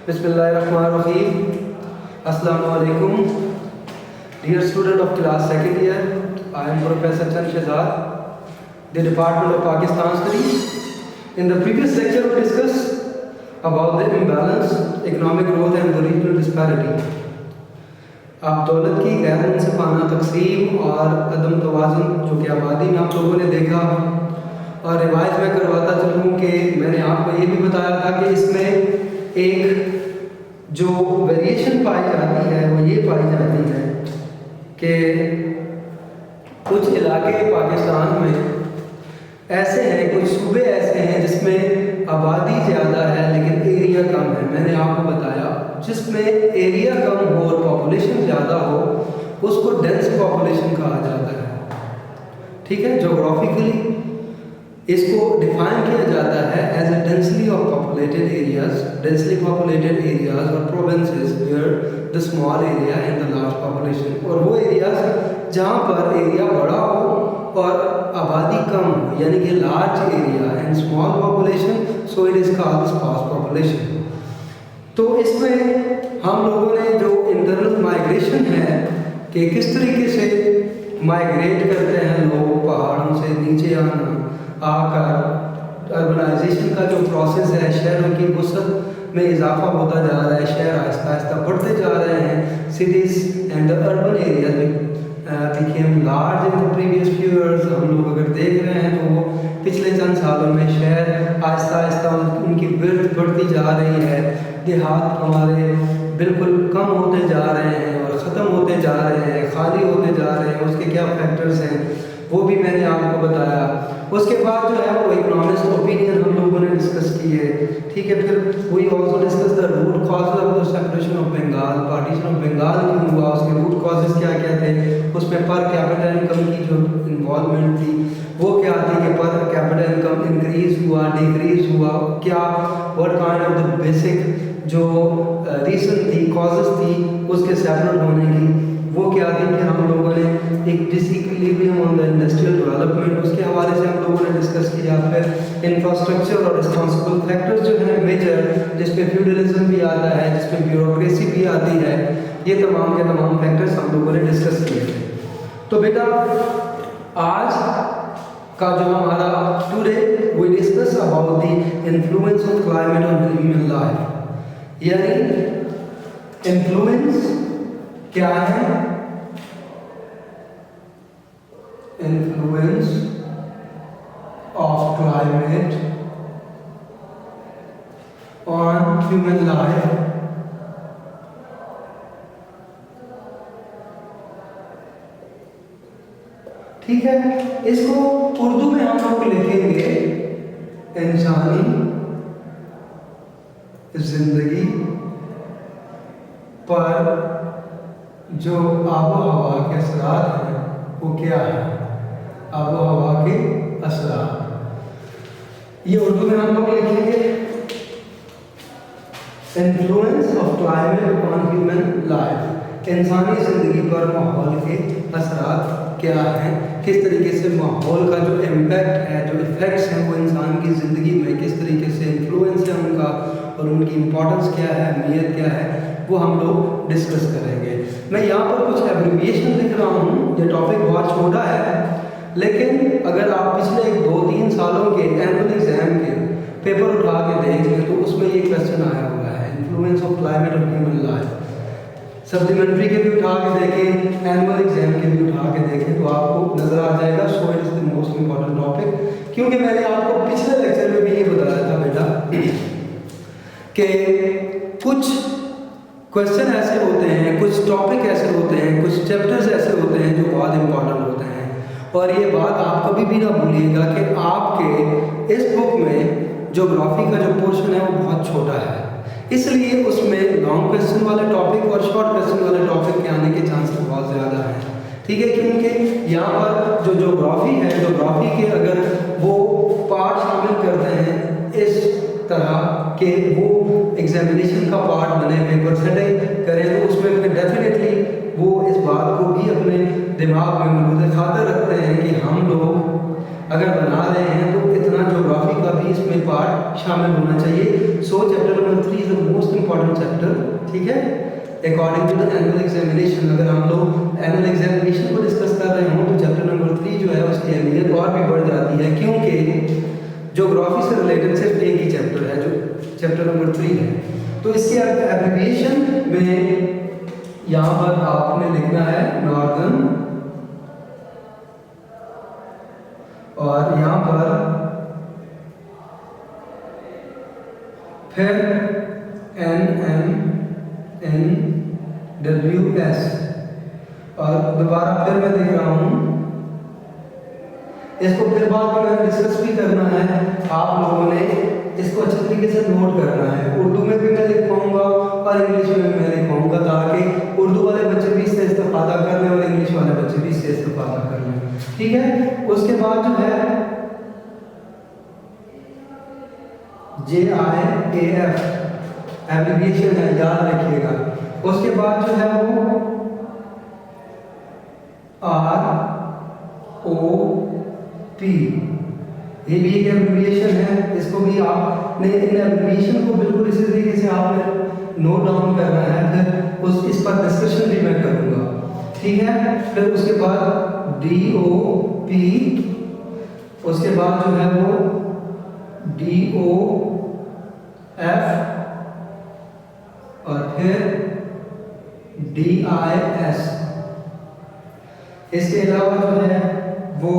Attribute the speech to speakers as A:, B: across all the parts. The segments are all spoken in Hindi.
A: बिस्मिल्लाहिर्रहमानिर्रहीम। अस्सलामु अलैकुम। Dear student of class second year, I am Professor Chand Shehzad, the Department of Pakistan Studies. In the previous lecture, we discussed about the imbalance, economic growth and the regional disparity. अब दौलत की गैर मुनसिफाना तकसीम और अदम तवाज़ुन जो कि आबादी में आप लोगों ने देखा, और रिवायत में करवाता चलूँ कि मैंने आपको ये भी बताया था कि इसमें एक जो वेरिएशन पाई जाती है वो ये पाई जाती है कि कुछ इलाके पाकिस्तान में ऐसे हैं, कुछ सूबे ऐसे हैं जिसमें आबादी ज़्यादा है लेकिन एरिया कम है। मैंने आपको बताया जिसमें एरिया कम हो और पॉपुलेशन ज़्यादा हो उसको डेंस पॉपुलेशन कहा जाता है। ठीक है, जोग्राफिकली इसको डिफाइन किया जाता है as a densely populated areas और provinces where the small area and the large population, और वो एरियाज जहाँ पर एरिया बड़ा हो और आबादी कम हो, यानी कि large area and small population, so it is called sparse population. तो इसमें हम लोगों ने जो इंटरनल माइग्रेशन है कि किस तरीके से माइग्रेट करते हैं लोग पहाड़ों से नीचे आकर अर्बनाइजेशन का जो प्रोसेस है, शहरों की वसअत में इजाफा होता जा रहा है, शहर आहिस्ता आहिस्ता बढ़ते जा रहे हैं, cities and the urban areas became large in the previous few years. हम लोग अगर देख रहे हैं तो वो पिछले चंद सालों में शहर आहिस्ता आहिस्ता उनकी विड्थ बढ़ती जा रही है, देहात हमारे बिल्कुल कम होते जा रहे हैं और ख़त्म होते जा रहे हैं, खाली होते जा रहे हैं। उसके क्या फैक्टर्स हैं वो भी मैंने आपको बताया। उसके बाद जो है वो इकोनॉमिस्ट ओपिनियन हम लोगों ने डिस्कस की है। ठीक है, फिर we also discuss the root cause of the separation of Bengal, partition of Bengal क्यों हुआ, उसके रूट कॉजेज क्या क्या थे, उसमें पर कैपिटा इनकम की जो इन्वॉल्वमेंट थी वो क्या थी कि पर कैपिटा इनकम इंक्रीज हुआ, डिक्रीज हुआ, क्या what kind of the basic जो रीज़न थी, कॉजेज थी उसके सेपरेट होने की वो क्या थी। फिर हम लोगों ने एक disequilibrium on the industrial development उसके हवाले से हम लोगों ने डिस्कस किया। फिर इंफ्रास्ट्रक्चर और रिस्पॉन्सिबल फैक्टर्स जो है मेजर, जिसमें फ्यूडलिज्म भी आता है, जिसमें ब्यूरोक्रेसी भी आती है, ये तमाम के तमाम फैक्टर्स हम लोगों ने डिस्कस किए थे। तो बेटा आज का जो हमारा today we discuss about the influence of climate on human life, यानी इन्फ्लुएंस क्या है, influence of climate on human life. ठीक है, इसको उर्दू में हम लोग लिखेंगे इंसानी जिंदगी पर जो आबो हवा के असरात हैं वो क्या है, आबो हवा के असरात, ये उर्दू में हम लोग लिखेंगे influence of climate on human life, इंसानी ज़िंदगी पर माहौल के असरात क्या हैं, किस तरीके से माहौल का जो इम्पैक्ट है, जो इफ़ेक्ट्स हैं वो इंसान की ज़िंदगी में किस तरीके से इन्फ्लुएंस है उनका, और उनकी इम्पोर्टेंस क्या है, अहमियत क्या है, वो हम लोग डिस्कस करेंगे। मैं यहाँ पर कुछ एब्रिविएशन लिख रहा हूँ, ये टॉपिक बहुत छोटा है, लेकिन अगर आप पिछले 2-3 सालों के एनुअल एग्जाम के पेपर उठा के देख लें तो उसमें ये क्वेश्चन आया हुआ है, influence of climate on human life. Supplementary के भी उठा के देखें, एनुअल एग्जाम के भी उठा के देखें तो आपको नज़र आ जाएगा। सो it is the most important topic, क्योंकि मैंने आपको पिछले लेक्चर में भी ये बताया था बेटा कि कुछ क्वेश्चन ऐसे होते हैं, कुछ टॉपिक ऐसे होते हैं, कुछ चैप्टर्स ऐसे होते हैं जो बहुत इंपॉर्टेंट होते हैं, और ये बात आप कभी भी ना भूलिएगा कि आपके इस बुक में ज्योग्राफी का जो पोर्शन है वो बहुत छोटा है, इसलिए उसमें लॉन्ग क्वेश्चन वाले टॉपिक और शॉर्ट क्वेश्चन वाले टॉपिक के आने के चांसेस बहुत ज़्यादा हैं। ठीक है, क्योंकि यहाँ पर जो ज्योग्राफी है, ज्योग्राफी के अगर वो पार्ट शामिल करते हैं इस तरह के वो एग्जामिनेशन का पार्ट बने, पेपर सेटिंग करें, तो उसमें फिर डेफिनेटली वो इस बात को भी अपने दिमाग में मौजूद खातिर रखते हैं कि हम लोग अगर बना रहे हैं तो इतना ज्योग्राफी का भी इसमें पार्ट शामिल होना चाहिए। So chapter number 3 is the most important chapter, ठीक है। According to the annual examination, अगर हम लोग एनुअल एग्जामिनेशन को डिस्कस कर रहे हो तो चैप्टर नंबर 3 जो है उसकी अहमियत और भी बढ़ जाती है, क्योंकि ज्योग्राफी से रिलेटेड सिर्फ एक ही चैप्टर है जो चैप्टर नंबर 3 है। तो इसके एब्रिविएशन में यहाँ पर आपने लिखना है नॉर्दर्न, और यहाँ पर फिर NMNWS, और दोबारा फिर मैं देख रहा हूँ, इसको फिर बाद में मैंने डिस्कस भी करना है, आप लोगों ने इसको अच्छे तरीके से नोट करना है। उर्दू में भी मैं लिख पाऊंगा और इंग्लिश में भी मैं लिख पाऊंगा, ताकि उर्दू वाले बच्चे भी इससे इस्तेफादा कर लें और इंग्लिश वाले बच्चे भी इससे इस्तेफादा कर लें, ठीक है। उसके बाद जो है JIAF एब्रिविएशन है, याद रखिएगा। उसके बाद जो है वो ROP, ये भी एक एब्रिविएशन है, इसको भी आपने इन एब्रिविएशन को बिल्कुल इसी तरीके से आपने नोट डाउन करना है, फिर इस पर डिस्कशन भी मैं करूँगा, ठीक है। फिर उसके बाद DOP, उसके बाद जो है वो DOF, और फिर DIS। इसके अलावा जो है वो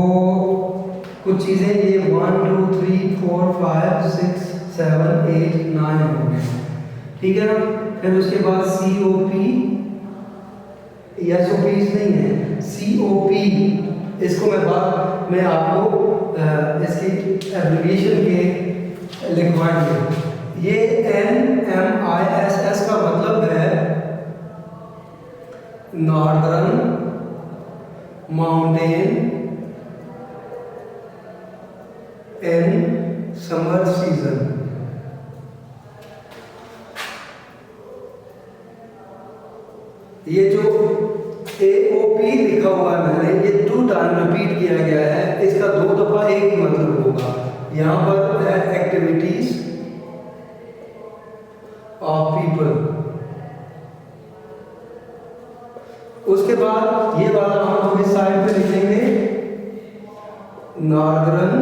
A: कुछ चीज़ें, ये 1 2 3 4 5 6 7 8 9 हो गए, ठीक है ना। फिर उसके बाद COP, SOPs नहीं है, COP, इसको मैं बाद में आपको इसकी एब्रिविएशन के लिखवाएंगे। ये NMISS का मतलब है northern mountain in summer season. ये जो AOP लिखा हुआ है मैंने, ये 2 टाइम रिपीट किया गया है, इसका 2 दफा एक ही मतलब होगा। यहाँ पर है एक्टिविटीज ऑफ पीपल। उसके बाद ये वाला हम लोग इस साइड पे लिखेंगे northern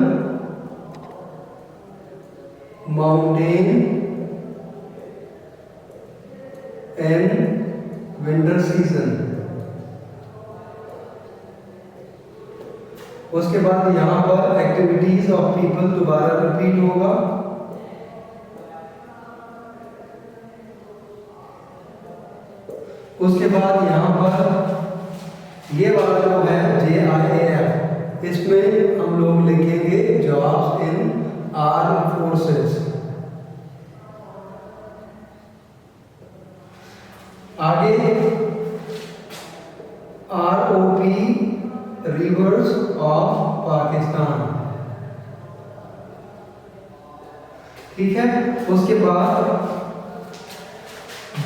A: mountain and winter season. उसके बाद यहाँ पर एक्टिविटीज ऑफ पीपल दोबारा रिपीट होगा। उसके बाद यहाँ पर ये वाला जो है JIAF, इसमें हम लोग लिखेंगे जॉब्स इन आर्म फोर्सेस। आगे ROP, रिवर्स ऑफ पाकिस्तान, ठीक है। उसके बाद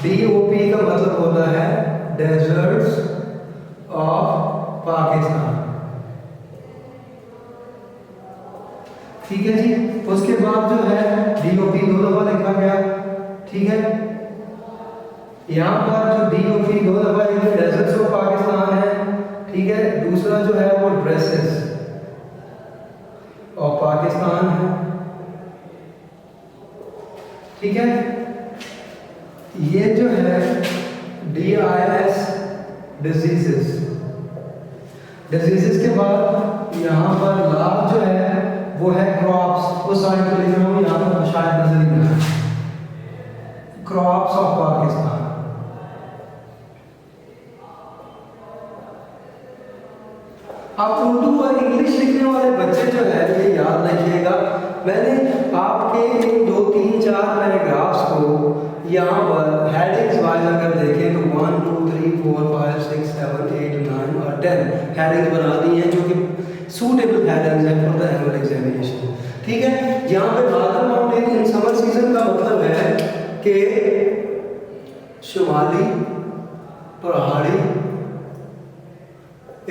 A: DOP का मतलब होता है डेजर्ट्स ऑफ पाकिस्तान, ठीक है जी। उसके बाद जो है DOP 2 दफा लिखा गया, ठीक है। यहाँ पर जो DOP 2 दफा लिखा, डेजर्ट्स ऑफ पाकिस्तान है, ठीक है। दूसरा जो है वो ड्रेसेस ऑफ पाकिस्तान है, ठीक है। ये जो है DIS डिजीजेस, डिजीजेस के बाद यहाँ पर लास्ट जो है वो है क्रॉप्स। उस साइड पे लिख रहा हूँ, यहाँ पर शायद नजर ही नहीं है, क्रॉप्स ऑफ पाकिस्तान। आप उर्दू और इंग्लिश लिखने वाले बच्चे जो है ये याद रखिएगा, मैंने आपके इन 2 3 4 पैराग्राफ्स को यहाँ पर हेडिंग्स वाइज अगर देखें तो 1 2 3 4 5 6 7 8 9 और 10 हेडिंग्स बना दी हैं, जो कि सूटेबल हेडिंग्स हैं फॉर द एनुअल एग्जामिनेशन, ठीक है। यहाँ पे northern mountain in summer season का मतलब है कि शुमाली पहाड़ी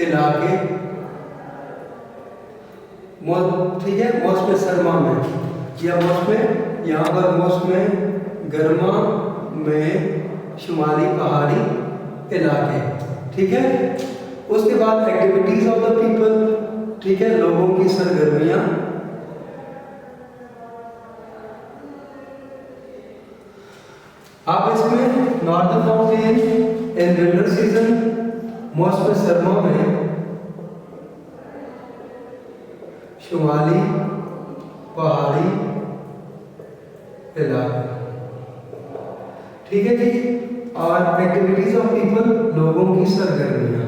A: इलाके, ठीक है, मौसम सरमा में या मौसम यहाँ पर मौसम गर्मा में शुमाली पहाड़ी इलाके, ठीक है। उसके बाद एक्टिविटीज ऑफ द पीपल, ठीक है, लोगों की सरगर्मियां। आप इसमें northern mountain in winter season, मौसम सरमा में शुमाली पहाड़ी इलाका, ठीक है जी। और एक्टिविटीज ऑफ पीपल, लोगों की सरगर्मियां,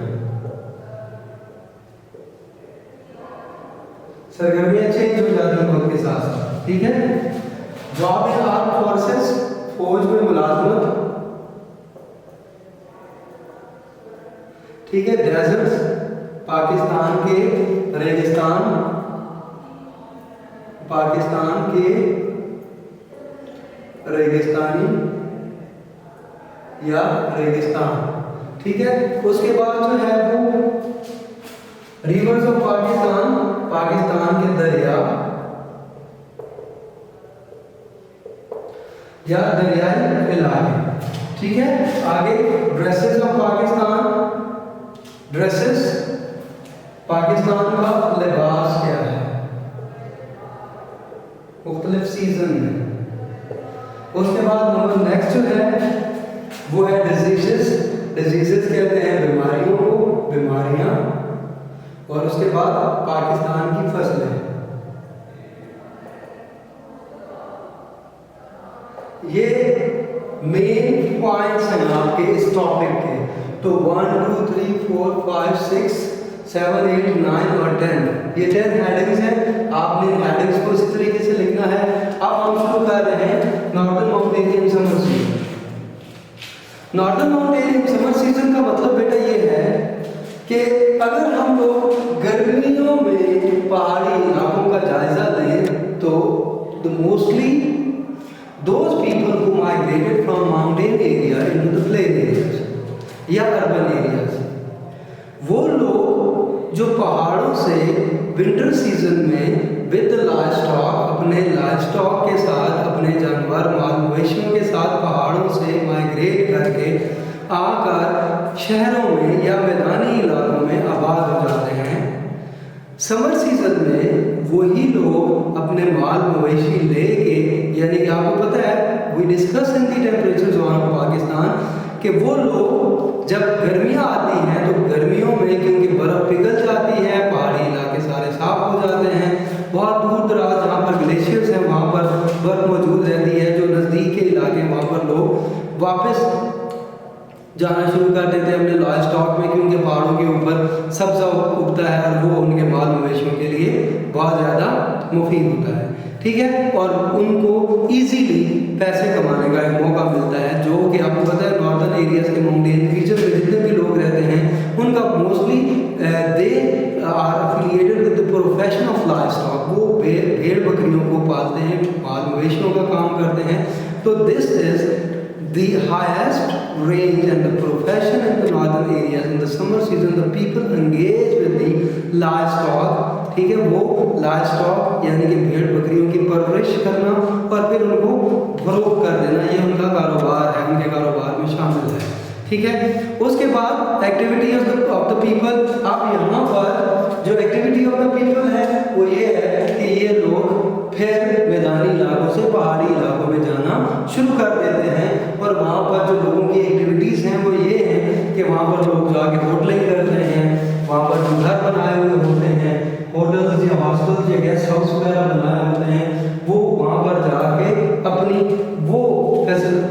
A: सरगर्मियां चेंज हो जाती हैं वक्त के साथ साथ, ठीक है। जॉब इन आर्म फोर्सेस, फौज में मुलाजमत, ठीक है। डेजर्ट्स, पाकिस्तान के रेगिस्तान, पाकिस्तान के रेगिस्तानी या रेगिस्तान, ठीक है। उसके बाद जो है वो रिवर्स ऑफ पाकिस्तान, पाकिस्तान के दरिया या दरियाई इलाके, ठीक है। आगे dresses of Pakistan, dresses, Pakistan का लिबास क्या है मुख्तलिफ सीजन में। उसके बाद नंबर नेक्स्ट जो है वो है डिजीजेस, डिजीजेस कहते हैं बीमारियों को, बीमारियां। और उसके बाद पाकिस्तान की फसलें। ये मेन पॉइंट्स हैं आपके इस टॉपिक के। तो 1 2 3 4 5 6 7 8 9 और 10, ये 10 हेडिंग्स हैं। आपने हेडिंग्स को इस तरीके से लिखना है। अब हम शुरू कर रहे हैं northern mountainian summer season. Northern mountainian summer season का मतलब बेटा ये है कि अगर हम लोग गर्मियों में पहाड़ी इलाकों का जायजा लें तो mostly those people who migrated from mountain area into the plain areas या urban areas, वो लोग जो पहाड़ों से विंटर सीजन में विद लाइवस्टॉक, अपने लाइवस्टॉक के साथ, अपने जानवर माल मवेशियों के साथ पहाड़ों से माइग्रेट करके आकर शहरों में या मैदानी इलाकों में आबाद हो जाते हैं, समर सीजन में वही लोग अपने माल मवेशी लेके, यानी कि आपको पता है we discuss in the temperature zone of Pakistan कि वो लोग जब गर्मियाँ आती हैं तो गर्मियों में क्योंकि बर्फ़ पिघल जाती है, पहाड़ी इलाके सारे साफ हो जाते हैं, बहुत दूर दराज जहाँ पर ग्लेशियर्स हैं वहाँ पर बर्फ़ मौजूद रहती है। जो नज़दीक के इलाके हैं वहाँ पर लोग वापस जाना शुरू कर देते हैं अपने लाइव स्टॉक में, क्योंकि पहाड़ों के ऊपर सब्ज़ा उगता है और वो उनके माल मवेशियों के लिए बहुत ज़्यादा मुफीद होता है, ठीक है। और उनको इजीली पैसे कमाने का एक मौका मिलता है, जो कि आपको पता है नॉर्दर्न एरियाज़ के माउंटेन रीजन में जितने भी लोग रहते हैं उनका mostly they are affiliated with the profession of livestock. वो भेड़ बकरियों को पालते हैं, माल मवेशियों का काम करते हैं। तो this is the highest range and the profession in the northern areas in the summer season. The people engage with the livestock, ठीक है, वो livestock यानी कि भेड़ बकरियों की परवरिश करना और फिर उनको फरोख्त कर देना, ये उनका कारोबार है, उनके कारोबार में शामिल है, ठीक है। उसके बाद एक्टिविटी ऑफ द पीपल। आप यहाँ पर जो एक्टिविटी ऑफ द पीपल है वो ये है कि ये लोग फिर मैदानी इलाकों से पहाड़ी इलाकों में जाना शुरू कर देते हैं। और वहाँ पर जो लोगों की एक्टिविटीज़ हैं वो ये हैं कि वहाँ पर लोग जाके होटलिंग करते हैं, वहाँ पर जो घर बनाए हुए होते हैं, होटल्स या हॉस्टल्स या गेस्ट हाउस वगैरह बनाए होते हैं, वो वहाँ पर जाके अपनी वो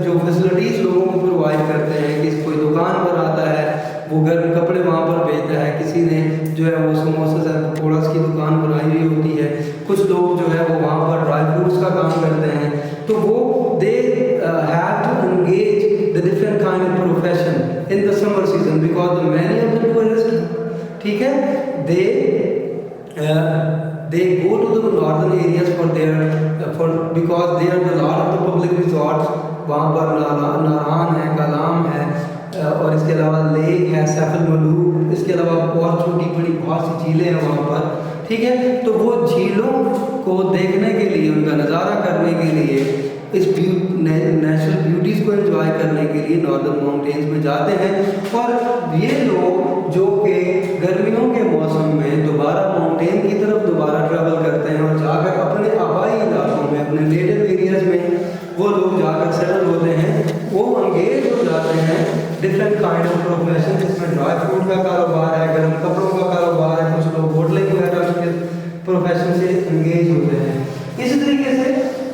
A: जो फैसिलिटीज़ लोगों को प्रोवाइड करते हैं। कि कोई दुकान बनाता है, वो गर्म कपड़े वहाँ पर बेचता है, किसी ने जो है वो समोसा पकौड़ा की दुकान बनाई हुई होती है, कुछ लोग जो है वो वहाँ पर ड्राई फ्रूट्स का काम करते हैं। तो वो दे have to engage the different kind of profession in the summer season because the many of the tourists, ठीक है, they go to the northern areas for because there are a lot of the public resorts. वहाँ पर नारान है, कलाम है और इसके अलावा लेक है, सैफल मलूक, इसके अलावा और छोटी बड़ी बहुत सी झीलें हैं वहाँ पर, ठीक है। तो वो झीलों को देखने के लिए, उनका नज़ारा करने के लिए, इस नेचुरल ब्यूटीज़ को एंजॉय नॉर्दर्न माउंटेन्स में जाते हैं और ये लोग जो कि गर्मियों के मौसम में दोबारा माउंटेन की तरफ दोबारा ट्रैवल करते हैं और जाकर अपने आबाई इलाकों में, अपने नेटिव एरियाज में वो लोग जाकर सेटल होते हैं, वो अंगेज हो जाते हैं डिफरेंट काइंड ऑफ प्रोफेशन, जिसमें ड्राई फ्रूट का कारोबार है, गर्म कपड़ों का कारोबार है, कुछ लोग होटलिंग वगैरह के प्रोफेशन से इंगेज होते हैं। इसी तरीके से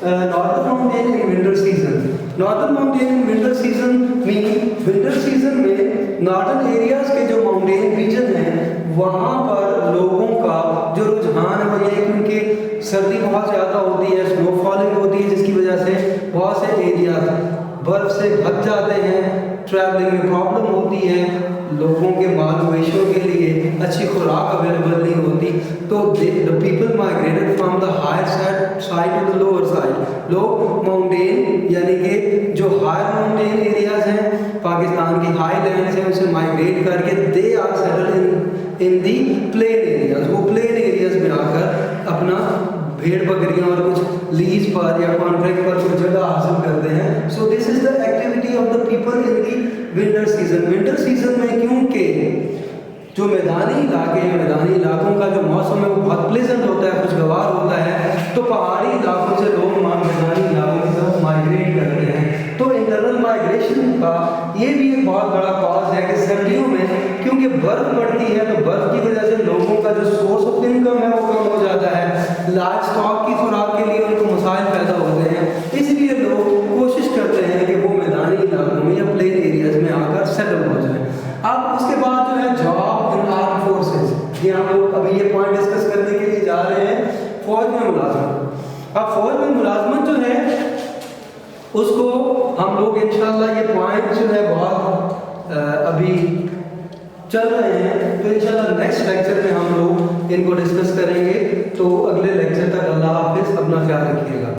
A: northern mountain in winter season, northern mountain in winter season mean winter season में नॉर्दर्न एरियाज के जो माउंटेन रीजन हैं वहाँ पर लोगों का जो रुझान है वो ये है कि उनकी सर्दी बहुत ज़्यादा होती है, स्नोफॉलिंग होती है, जिसकी वजह से बहुत से एरिया बर्फ से ढक जाते हैं, ट्रैवलिंग में प्रॉब्लम होती है, लोगों के माल मवेशियों के लिए अच्छी खुराक अवेलेबल नहीं होती, तो the people migrated from the higher side to the lower side. लोग माउंटेन यानी कि जो हायर माउंटेन एरियाज हैं, पाकिस्तान की हाई लैंड्स हैं, उसे माइग्रेट करके they are settle in the plain areas. वो प्लेन एरियाज में आकर अपना भेड़ बकरियां और कुछ लीज पर या कॉन्ट्रैक्ट पर कुछ जगह हासिल करते हैं। So this is the activity of the people in the winter season. Winter season में क्योंकि जो मैदानी इलाके हैं, मैदानी इलाकों का जो मौसम है वो बहुत प्लेजेंट होता है, खुशगवार होता है, तो पहाड़ी इलाकों से लोग मैदानी इलाकों की तरफ माइग्रेट करते हैं। तो इंटरनल माइग्रेशन का ये भी एक बहुत बड़ा कॉज है कि सर्दियों में क्योंकि बर्फ पड़ती है तो बर्फ की वजह से लोगों का जो सोर्स ऑफ इनकम है वो कम हो जाता है, लार्ज स्टॉक की खुराक के लिए उनको मसाइल पैदा होते हैं, इसलिए लोग कोशिश करते हैं कि वो मैदानी इलाकों में या प्लेन एरियाज में आकर सेटल हो जाए। अब उसके बाद जो है जॉब इन आर्म फोर्सेज, ये हम लोग अभी ये पॉइंट डिस्कस करने के लिए जा रहे हैं, फौज में मुलाजमत। अब फौज में मुलाजमत जो है उसको हम लोग इंशाल्लाह ये पॉइंट जो है बहुत अभी चल रहे हैं, तो इंशाल्लाह नेक्स्ट लेक्चर में हम लोग इनको